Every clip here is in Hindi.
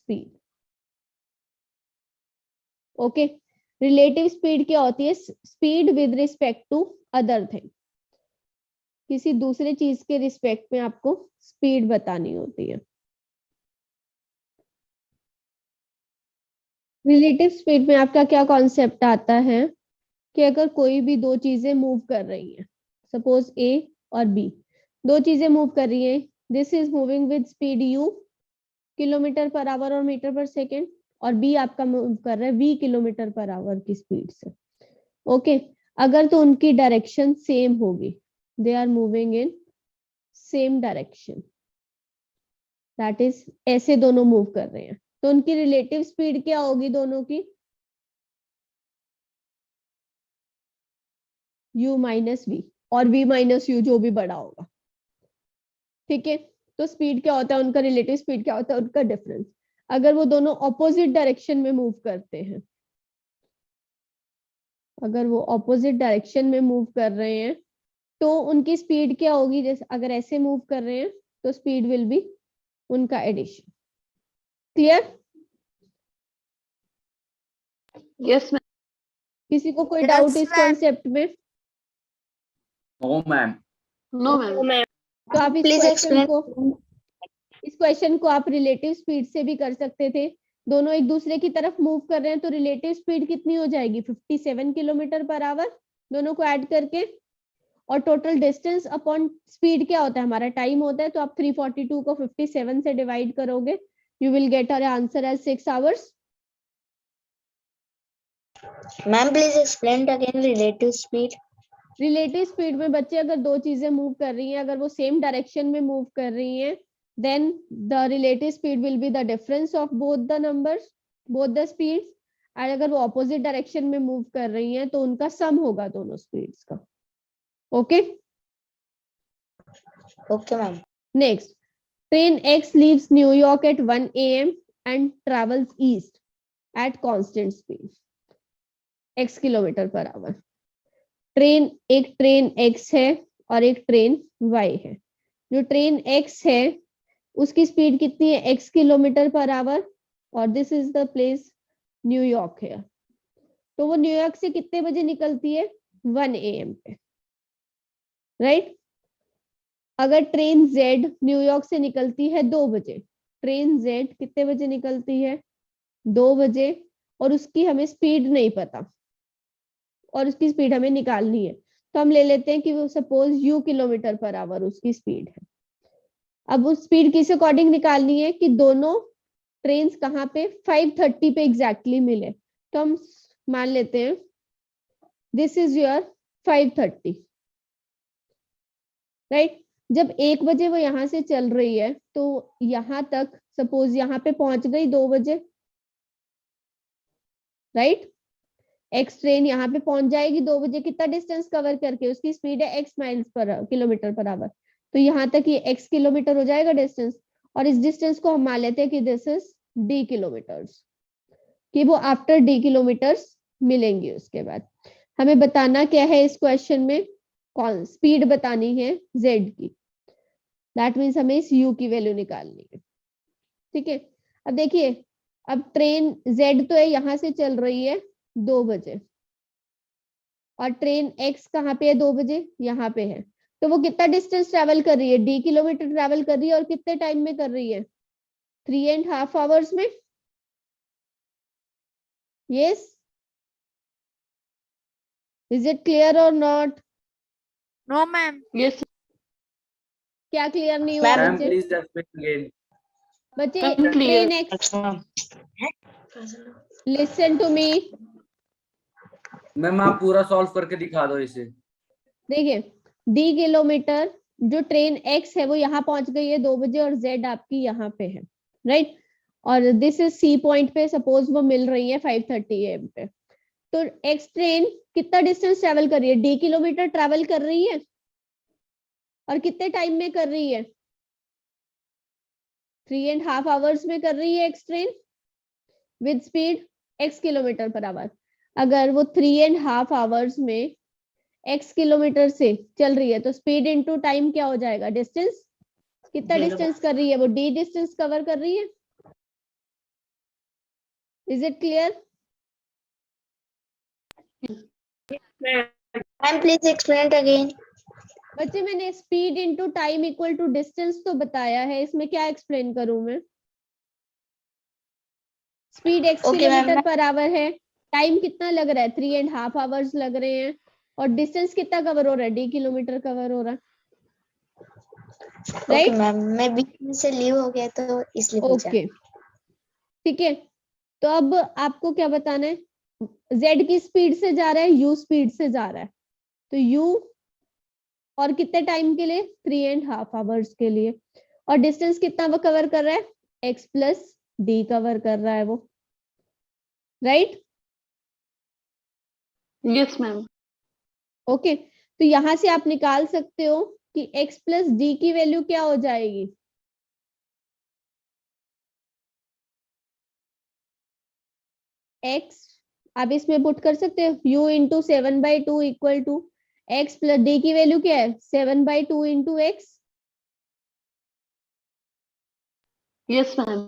स्पीड। ओके, रिलेटिव स्पीड क्या होती है? Speed with respect to other thing, किसी दूसरे चीज के रिस्पेक्ट में आपको स्पीड बतानी होती है। रिलेटिव स्पीड में आपका क्या कॉन्सेप्ट आता है कि अगर कोई भी दो चीजें मूव कर रही हैं, सपोज ए और बी, दो चीजें मूव कर रही हैं, this is moving with speed u kilometre पर आवर और मीटर पर सेकेंड, और बी आपका मूव कर रहा है वी किलोमीटर पर आवर की स्पीड से। ओके, अगर तो उनकी डायरेक्शन सेम होगी, they are moving in same direction, that is ऐसे दोनों मूव कर रहे हैं, तो उनकी रिलेटिव स्पीड क्या होगी दोनों की? u माइनस वी, और v माइनस यू, जो भी बड़ा होगा। ठीक है, तो स्पीड क्या होता है उनका? रिलेटिव स्पीड क्या होता है उनका? डिफरेंस। अगर वो दोनों ऑपोजिट डायरेक्शन में मूव करते हैं, अगर वो ऑपोजिट डायरेक्शन में मूव कर रहे हैं, तो उनकी स्पीड क्या होगी? जैसे अगर ऐसे मूव कर रहे हैं तो स्पीड विल बी उनका एडिशन। क्लियर? Yes ma'am. किसी को कोई डाउट इस कॉन्सेप्ट में? No ma'am. No ma'am. तो आप प्लीज एक्सप्लेन। इस क्वेश्चन को आप रिलेटिव स्पीड से भी कर सकते थे। दोनों एक दूसरे की तरफ मूव कर रहे हैं तो रिलेटिव स्पीड कितनी हो जाएगी? 57 किलोमीटर पर आवर, दोनों को ऐड करके। और टोटल डिस्टेंस अपॉन स्पीड क्या होता है? हमारा टाइम होता है, तो आप 342 को 57 से डिवाइड करोगे, you will get our answer as 6 hours. Ma'am please explain again relative speed. Relative speed में बच्चे अगर दो चीजें मूव कर रही हैं, अगर वो सेम डायरेक्शन में मूव कर रही हैं, then the relative speed will be the difference of both the numbers, both the speeds। और अगर वो opposite direction में मूव कर रही हैं तो उनका सम होगा दोनों स्पीड्स का। Okay okay ma'am. Next, train X leaves New York at 1 AM and travels east at constant speed x kilometre per hour. एक ट्रेन X है और एक ट्रेन Y है। जो ट्रेन X है उसकी स्पीड कितनी है? x किलोमीटर पर आवर, और this is the place New York है। तो वो न्यूयॉर्क से कितने बजे निकलती है? 1 AM पे, राइट? अगर ट्रेन Z न्यूयॉर्क से निकलती है 2 बजे, ट्रेन Z कितने बजे निकलती है? 2 बजे, और उसकी हमें स्पीड नहीं पता और उसकी स्पीड हमें निकालनी है, तो हम ले लेते हैं कि वो suppose u kilometre per hour उसकी स्पीड है। अब उस स्पीड किस अकॉर्डिंग निकालनी है कि दोनों ट्रेन कहाँ पे? 5:30 पे एग्जैक्टली मिले, तो हम मान लेते हैं दिस इज योर 5:30, राइट? जब 1 बजे वो यहां से चल रही है तो यहां तक सपोज यहाँ पे पहुंच गई 2 बजे, राइट? एक्स ट्रेन यहाँ पे पहुंच जाएगी 2 बजे, कितना डिस्टेंस कवर करके? उसकी स्पीड है x miles per kilometre per hour, तो यहाँ तक ये x किलोमीटर हो जाएगा डिस्टेंस, और इस डिस्टेंस को हम मान लेते हैं कि दिस इज d किलोमीटर्स, कि वो आफ्टर d किलोमीटर्स मिलेंगे। उसके बाद हमें बताना क्या है इस क्वेश्चन में? कौन स्पीड बतानी है z की, दैट मीन्स हमें इस u की वैल्यू निकालनी है। ठीक है, अब देखिए, अब ट्रेन z तो है यहाँ से चल रही है 2 बजे, और ट्रेन x कहाँ पे है? 2 बजे यहाँ पे है, तो वो कितना डिस्टेंस ट्रेवल कर रही है? d किलोमीटर ट्रेवल कर रही है, और कितने टाइम में कर रही है? 3.5 आवर्स में। Yes, is it clear or not? No ma'am. Yes क्या क्लियर नहीं हुआ मैम बच्चे? Please explain again. बच्चे clear. Train x, listen to me. Ma'am आप पूरा सॉल्व करके दिखा दो इसे। देखिए, d किलोमीटर, जो ट्रेन x है वो यहाँ पहुंच गई है 2 बजे, और z आपकी यहाँ पे है, राइट? और दिस इज सी पॉइंट पे, सपोज वो मिल रही है 5:30 AM पे, तो x ट्रेन कितना डिस्टेंस ट्रेवल कर रही है? d किलोमीटर ट्रेवल कर रही है, और कितने टाइम में कर रही है? 3.5 आवर्स में कर रही है x train with speed x kilometre per hour. अगर वो 3.5 आवर्स में x किलोमीटर से चल रही है तो स्पीड इनटू टाइम क्या हो जाएगा? डिस्टेंस। कितना डिस्टेंस कर रही है वो? d डिस्टेंस कवर कर रही है, is it clear? Ma'am, please explain it again. बच्चे मैंने speed into time equal to distance तो बताया है, इसमें क्या एक्सप्लेन करूं मैं? Speed x Okay, ma'am. Kilometre पर आवर है, टाइम कितना लग रहा है 3.5 आवर्स लग रहे हैं, और डिस्टेंस कितना कवर हो रहा है, d किलोमीटर कवर हो रहा है, Okay, राइट? ma'am. मैं बीच में से लीव हो गया तो इसलिए पूछा. ओके, ठीक है। तो अब आपको क्या बताना है, z की स्पीड से जा रहा है, u स्पीड से जा रहा है, तो u और कितने टाइम के लिए, 3.5 आवर्स के लिए, और डिस्टेंस कितना वो कवर कर रहा है, x प्लस डी कवर कर रहा है वो, राइट? Yes ma'am. ओके, तो यहां से आप निकाल सकते हो कि x प्लस डी की वैल्यू क्या हो जाएगी, x आप इसमें पुट कर सकते हो, u into 7/2 equal to x plus d की वैल्यू क्या है, 7/2 इंटू एक्स। Yes ma'am.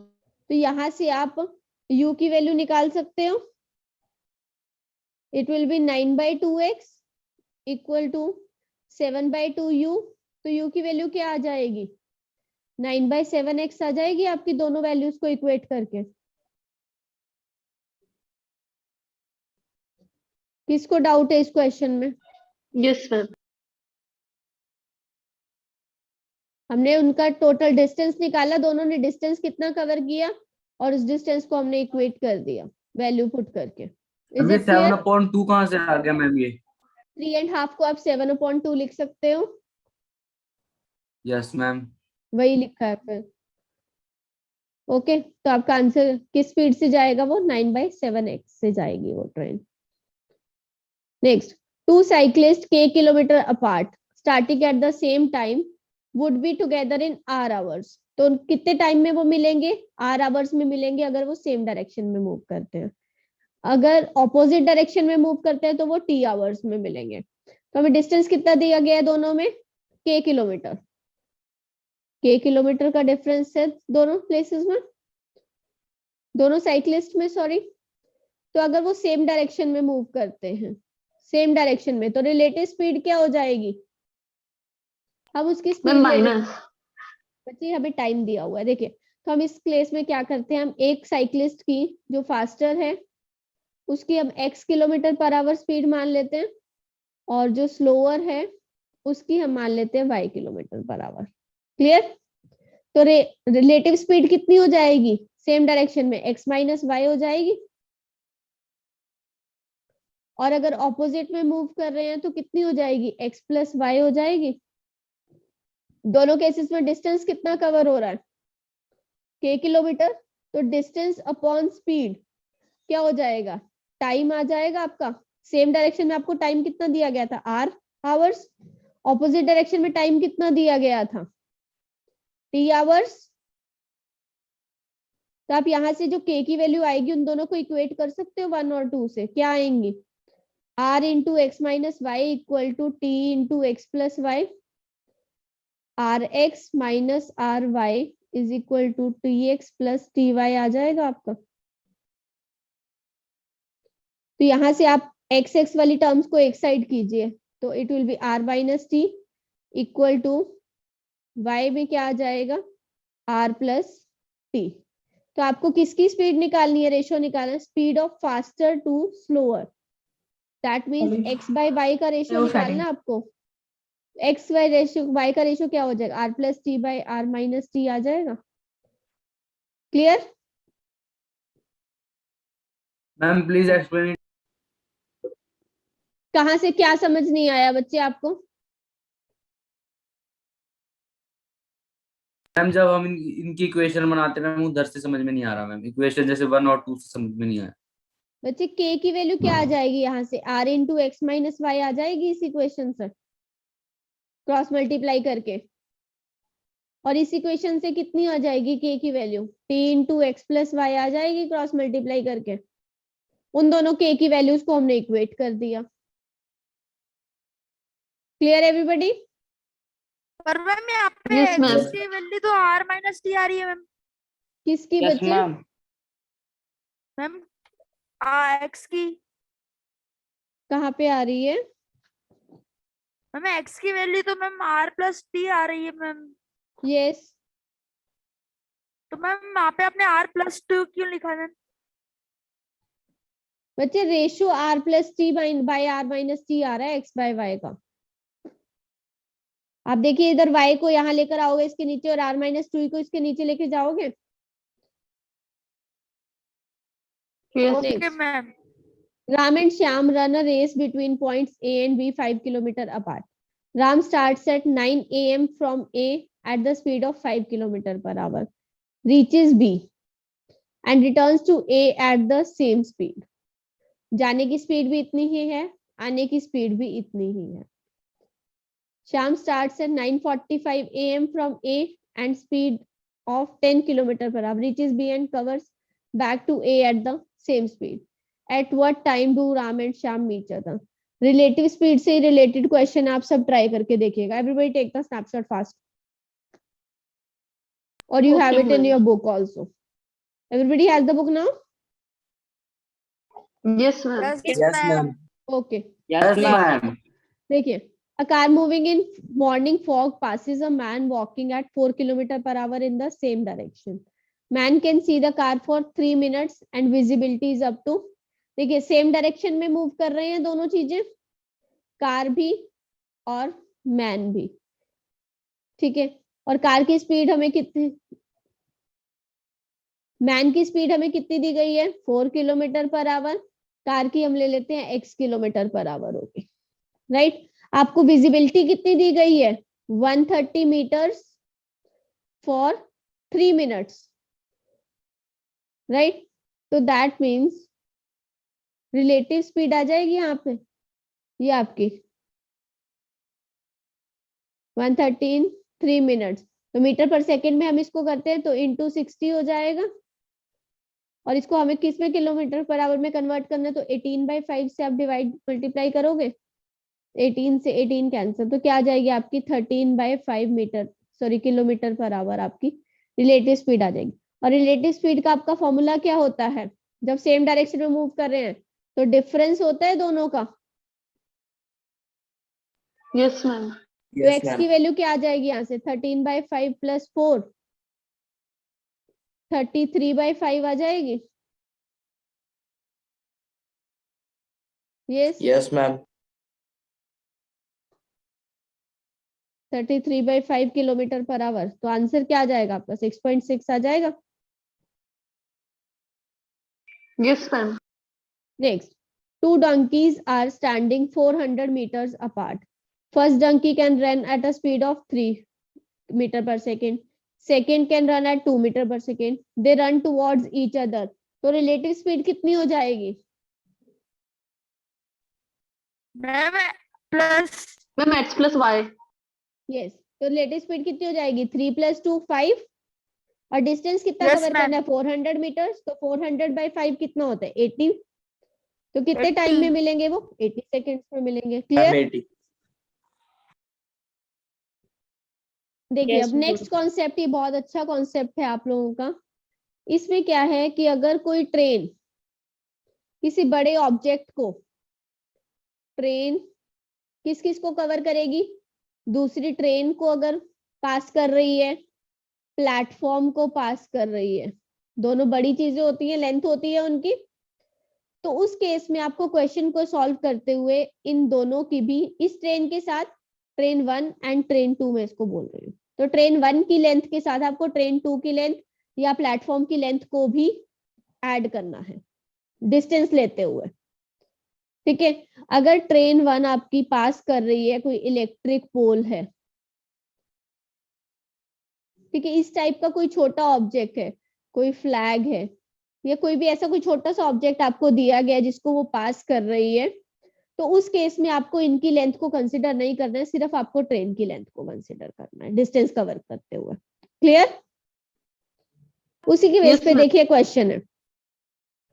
तो यहां से आप u की वैल्यू निकाल सकते हो, it will be 9/2x equal to 7/2u। तो u की वैल्यू क्या आ जाएगी, 9/7x आ जाएगी आपकी, दोनों वैल्यूज को इक्वेट करके। किसको डाउट है इस क्वेश्चन में? Yes ma'am. हमने उनका टोटल डिस्टेंस निकाला, दोनों ने डिस्टेंस कितना कवर किया, और उस डिस्टेंस को हमने इक्वेट कर दिया वैल्यू पुट करके। इज अभी इट क्लियर? 7/2 कहाँ से आ गया मैम ये? 3.5 को आप 7/2 लिख सकते हो, यस मैम। वही लिखा है फिर। ओके, तो आपका आंसर किस स्पीड से जाएगा, वो 9/7x से जाएगी वो ट्रेन। Next, two cyclist k kilometre apart starting at the same time would be together in r hours. तो कितने टाइम में वो मिलेंगे, r आवर्स में मिलेंगे अगर वो सेम डायरेक्शन में मूव करते हैं। अगर ऑपोजिट डायरेक्शन में मूव करते हैं तो वो t आवर्स में मिलेंगे। तो हमें डिस्टेंस कितना दिया गया है दोनों में, k किलोमीटर, k किलोमीटर का डिफरेंस है दोनों प्लेसेस में, दोनों साइक्लिस्ट में, सॉरी। तो अगर वो सेम डायरेक्शन में मूव करते हैं, सेम डायरेक्शन में, तो रिलेटिव स्पीड क्या हो जाएगी, हम उसकी मैम स्पीड माइनस। बच्चे हमें टाइम दिया हुआ है, देखिए। तो हम इस केस में क्या करते हैं, हम एक साइक्लिस्ट की जो फास्टर है उसकी हम x kilometre per hour speed मान लेते हैं, और जो स्लोअर है उसकी हम मान लेते हैं y किलोमीटर पर आवर। क्लियर? तो रिलेटिव स्पीड कितनी हो जाएगी सेम डायरेक्शन में, x माइनस वाई हो जाएगी। और अगर ऑपोजिट में मूव कर रहे हैं तो कितनी हो जाएगी, x प्लस वाई हो जाएगी। दोनों केसेस में डिस्टेंस कितना कवर हो रहा है, k किलोमीटर, तो डिस्टेंस अपॉन स्पीड क्या हो जाएगा, टाइम आ जाएगा आपका। सेम डायरेक्शन में आपको टाइम कितना दिया गया था, r आवर्स, ऑपोजिट डायरेक्शन में टाइम कितना दिया गया था, t आवर्स। तो आप यहां से जो k की वैल्यू आएगी उन दोनों को इक्वेट कर सकते हो 1 और 2 से, क्या आएंगी, r into x minus y equal to t into x plus y, r x minus r y is equal to t x plus t y आ जाएगा आपका। तो यहां से आप एक्स एक्स वाली टर्म्स को एक साइड कीजिए, तो it will be r minus t equal to y में क्या आ जाएगा, आर प्लस टी। तो आपको किसकी स्पीड निकालनी है, रेशियो निकालना है, speed of faster to slower, that means x by y का रेशियो निकालना आपको। एक्स वाई रेशियो, वाई का रेशियो क्या हो जाएगा, r plus t by r minus t आ जाएगा। Clear? Ma'am please explain it. कहां से क्या समझ नहीं आया बच्चे आपको? मैम जब हम इनकी इक्वेशन बनाते हैं मैम उधर से समझ में नहीं आ रहा मैम, इक्वेशन जैसे 1 और 2 से समझ में नहीं आया। बच्चे k की वैल्यू क्या आ जाएगी, यहाँ से r into x minus y आ जाएगी इस इक्वेशन से क्रॉस मल्टीप्लाई करके, और इस इक्वेशन से कितनी आ जाएगी k की value, t into x plus y आ जाएगी क्रॉस मल्टीप्लाई करके। उन दोनों k की वैल्यूज को हमने इक्वेट कर दिया। Clear everybody? पर मैम यहाँ पे Yes, ma'am. एक्स की वैल्यू तो r माइनस टी आ रही है मैम। किसकी यस बच्चे? मैम। मैम एक्स की। कहाँ पे आ रही है? मैम एक्स की वैल्यू तो मैम आर प्लस टी आ रही है मैम। यस। तो मैम वहाँ पे आपने आर प्लस टू क्यों लिखा है मैम? बच्चे ratio r plus t by r minus t आ रहा है एक्स बाय वाई का। आप देखिए इधर y को यहाँ लेकर आओगे इसके नीचे और r माइनस टू को इसके नीचे लेके जाओगे। Yes. Okay Next. Ma'am. Ram and Shyam run a race between points A and B 5 kilometer apart. Ram starts at 9 a.m. from A at the speed of 5 kilometer per hour, reaches B and returns to A at the same speed. जाने की स्पीड भी इतनी ही है, आने की स्पीड भी इतनी ही है. Shyam starts at 9:45 a.m. from A and speed of 10 kilometer per hour, reaches B and covers back to A at the same speed. At what time do Ram and Shyam meet each other? Relative speed से रिलेटेड क्वेश्चन आप सब ट्राई करके देखिएगा. Everybody take the snapshot fast और you have Okay, it in ma'am. Your book also. Everybody has the book now? Yes, ma'am. Yes Yes, ma'am. ma'am. Okay. Yes, ma'am. देखिए, a car moving in morning fog passes a man walking at 4 km per hour in the same direction. Man can see the car for 3 minutes and visibility is up to. देखिए सेम डायरेक्शन में मूव कर रहे हैं दोनों चीजें, कार भी और मैन भी. ठीक है, और कार की स्पीड हमें कितनी, मैन की स्पीड हमें कितनी दी गई है? 4 किलोमीटर पर आवर. कार की हम ले लेते हैं x kilometre per hour. Okay right. आपको विजिबिलिटी कितनी दी गई है? 130 मीटर्स फॉर 3 मिनट्स. राइट. तो दैट मीन्स रिलेटिव स्पीड आ जाएगी यहाँ पे, ये आपकी 113 3 मिनट्स. तो मीटर पर सेकेंड में हम इसको करते हैं तो इंटू 60 हो जाएगा. और इसको हमें किस में किलोमीटर पर आवर में कन्वर्ट करना है? तो 18/5 से आप डिवाइड मल्टीप्लाई करोगे, 18 से 18 कैंसिल, तो क्या आ जाएगी आपकी 13/5 मीटर सॉरी किलोमीटर पर आवर आपकी रिलेटिव स्पीड आ जाएगी. और रिलेटिव स्पीड का आपका फॉर्मूला क्या होता है? जब सेम डायरेक्शन में मूव कर रहे हैं तो डिफरेंस होता है दोनों का. Yes, ma'am. तो Yes, x ma'am. की वैल्यू क्या आ जाएगी यहाँ से? 13/5 प्लस 4 33/5 आ जाएगी. Yes. Yes, ma'am. 33/5 kilometre per hour. तो आंसर क्या आ जाएगा आपका? 6.6 आ जाएगा. Yes, ma'am. Next, two donkeys are standing 400 meters apart. First donkey can run at a speed of 3 meter per second. Second can run at 2 meter per second. They run towards each other. तो रिलेटिव स्पीड कितनी हो जाएगी? Ma'am plus Ma'am, X plus Y. Yes. तो रिलेटिव स्पीड कितनी हो जाएगी? 3 + 2 5. और डिस्टेंस कितना Yes, कवर ma'am. करना है? 400 मीटर्स. तो 400/5 कितना होता है? 80. तो कितने 80. टाइम में मिलेंगे वो? 80 सेकेंड्स में मिलेंगे. क्लियर? 80. देखिए Yes, अब ma'am. नेक्स्ट कॉन्सेप्ट, ये बहुत अच्छा कॉन्सेप्ट है आप लोगों का. इसमें क्या है कि अगर कोई ट्रेन किसी बड़े ऑब्जेक्ट को, ट्रेन किस किस को कवर करेगी? दूसरी ट्रेन को अगर पास कर रही है, प्लेटफॉर्म को पास कर रही है, दोनों बड़ी चीजें होती हैं, लेंथ होती है उनकी. तो उस केस में आपको क्वेश्चन को सॉल्व करते हुए इन दोनों की भी, इस ट्रेन के साथ ट्रेन 1 एंड ट्रेन 2 में इसको बोल रही हूँ, तो ट्रेन 1 की लेंथ के साथ आपको ट्रेन 2 की लेंथ या प्लेटफॉर्म की लेंथ को भी ऐड करना है डिस्टेंस लेते हुए. ठीक है. अगर ट्रेन 1 आपकी पास कर रही है, कोई इलेक्ट्रिक पोल है, ठीक है, इस टाइप का कोई छोटा ऑब्जेक्ट है, कोई फ्लैग है, या कोई भी ऐसा कोई छोटा सा ऑब्जेक्ट आपको दिया गया जिसको वो पास कर रही है, तो उस केस में आपको इनकी लेंथ को कंसिडर नहीं करना है, सिर्फ आपको ट्रेन की लेंथ को कंसिडर करना है डिस्टेंस कवर करते हुए. क्लियर? उसी की बेस Yes, पे ma'am. देखिए क्वेश्चन है.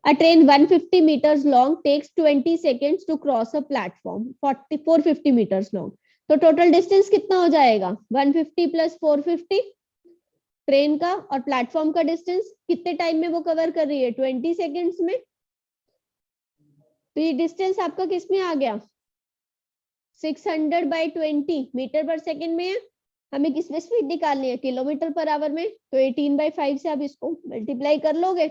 A train 150 meters long takes 20 seconds to cross a platform 450 meters long. तो टोटल डिस्टेंस कितना हो जाएगा? 150 + 450 ट्रेन का और प्लेटफॉर्म का डिस्टेंस. कितने टाइम में वो कवर कर रही है? 20 सेकेंड्स में. तो ये डिस्टेंस आपका किस में आ गया, 600/20 मीटर पर सेकेंड में है। हमें किस में स्पीड निकालनी है, किलोमीटर पर आवर में, तो 18/5 से आप इसको मल्टीप्लाई कर लोगे।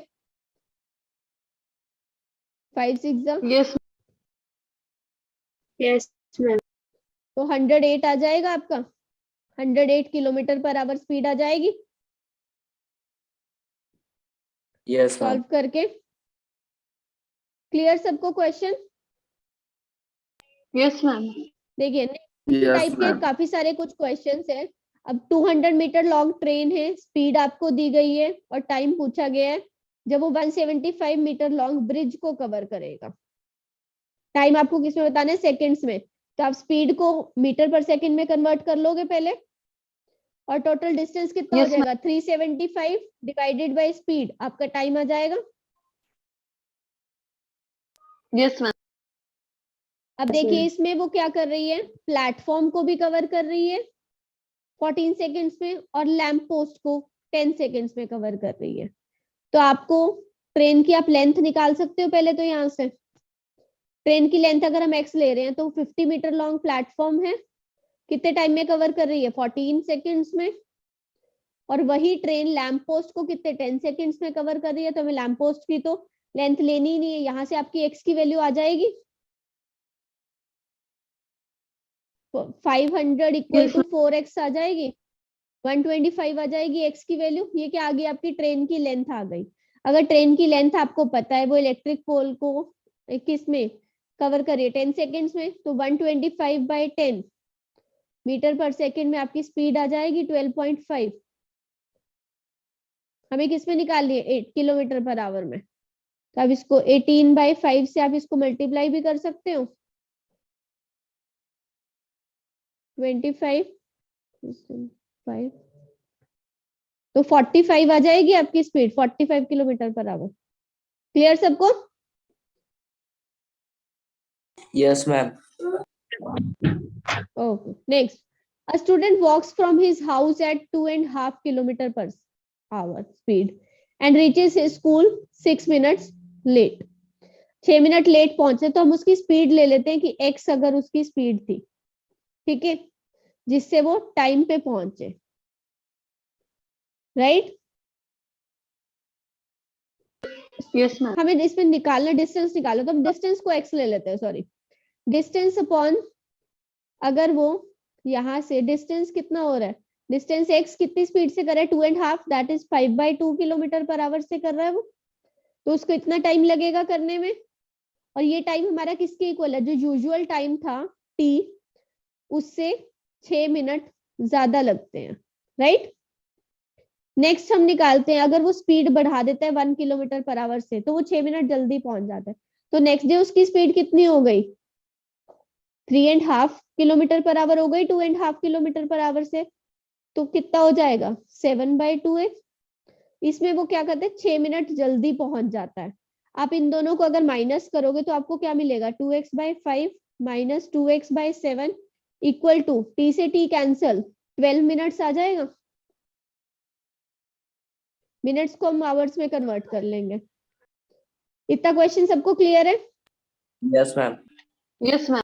5 6 Yes. Yes, ma'am. तो 108 आ जाएगा आपका, 108 किलोमीटर पर आवर स्पीड आ जाएगी। Yes ma'am. सॉल्व करके क्लियर सबको क्वेश्चन। Yes, ma'am. देखिए इसी Yes, टाइप के ma'am. काफी सारे कुछ क्वेश्चंस हैं। अब 200 मीटर लॉन्ग ट्रेन है, स्पीड आपको दी गई है और टाइम पूछा गया है जब वो 175 मीटर लॉन्ग ब्रिज को कवर करेगा। टाइम आपको किसमें बताना है, सेकंड्स में। तो आप स्पीड को मीटर पर सेकंड में कन्वर्ट कर लोगे पहले, और टोटल डिस्टेंस कितना हो Yes, ma'am. जाएगा, 375 डिवाइडेड बाय स्पीड, आपका टाइम आ जाएगा। Yes, ma'am. अब Yes, देखिए ma'am. इसमें वो क्या कर रही है, प्लेटफॉर्म को भी कवर कर रही है 14 सेकेंड्स में और लैंप पोस्ट को 10 सेकेंड्स में कवर कर रही है। तो आपको ट्रेन की आप लेंथ निकाल सकते हो पहले तो। यहाँ से ट्रेन की लेंथ अगर हम x ले रहे हैं तो 50 मीटर लॉन्ग प्लेटफॉर्म है, कितने टाइम में कवर कर रही है, 14 सेकेंड्स में। और वही ट्रेन लैंप पोस्ट को कितने 10 सेकेंड्स में कवर कर रही है। तो हमें लैंप पोस्ट की तो लेंथ लेनी ही नहीं है, यहाँ से आपकी x की वैल्यू आ जाएगी 500 इक्वल Yes, टू 4x आ जाएगी, 125 आ जाएगी x की वैल्यू। ये क्या आ गई, आपकी ट्रेन की लेंथ आ गई। अगर ट्रेन की लेंथ आपको पता है वो इलेक्ट्रिक पोल को किस में कवर करिए, 10 सेकेंड्स में, तो 125/10 मीटर पर सेकेंड में आपकी स्पीड आ जाएगी 12.5। हमें किस में निकालनी है, 8 किलोमीटर पर आवर में। तो आप इसको 18/5 से आप इसको मल्टीप्लाई भी कर सकते हो, 25 5 तो 45 आ जाएगी आपकी स्पीड, 45 किलोमीटर पर आवर। क्लियर सबको? Yes ma'am. Okay. Next, a student walks from his house at 2.5 kilometer per hour speed and reaches his school 6 minutes late. 6 minute late पहुंचे, तो हम उसकी स्पीड ले लेते हैं कि x अगर उसकी स्पीड थी, ठीक है, जिससे वो टाइम पे पहुंचे, राइट। Yes, ma'am. हमें इसमें निकालना, डिस्टेंस निकालो, तो हम डिस्टेंस को x ले लेते हैं, सॉरी, डिस्टेंस अपॉन, अगर वो यहाँ से डिस्टेंस कितना हो रहा है, डिस्टेंस x कितनी स्पीड से कर रहा है, 2.5, that is 5/2 kilometre per hour से कर रहा है वो, तो उसको इतना टाइम लगेगा करने में। और ये टाइम हमारा किसके इक्वल है, जो यूजुअल टाइम था t, उससे 6 मिनट ज्यादा लगते हैं, राइट। नेक्स्ट हम निकालते हैं, अगर वो स्पीड बढ़ा देता है 1 किलोमीटर पर आवर से, तो वो 6 मिनट जल्दी पहुंच जाता है। तो नेक्स्ट डे उसकी स्पीड कितनी हो गई, 3.5 किलोमीटर पर आवर हो गई 2.5 किलोमीटर पर आवर से, तो कितना हो जाएगा, 7/2x। इसमें वो क्या करते हैं, 6 मिनट जल्दी पहुंच जाता है। आप इन दोनों को अगर माइनस करोगे तो आपको क्या मिलेगा, 2x/5 minus 2x/7 equal to, t से t कैंसल, 12 मिनट्स आ जाएगा। मिनट्स को हम आवर्स में कन्वर्ट कर लेंगे। इतना क्वेश्चन सबको क्लियर है? Yes ma'am. Yes, ma'am.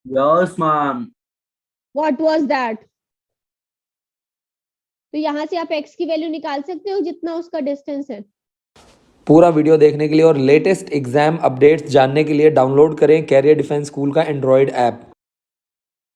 Yes ma'am. What was that? तो यहाँ से आप x की वैल्यू निकाल सकते हो जितना उसका डिस्टेंस है। पूरा वीडियो देखने के लिए और लेटेस्ट एग्जाम अपडेट्स जानने के लिए डाउनलोड करें कैरियर डिफेंस स्कूल का एंड्रॉयड ऐप।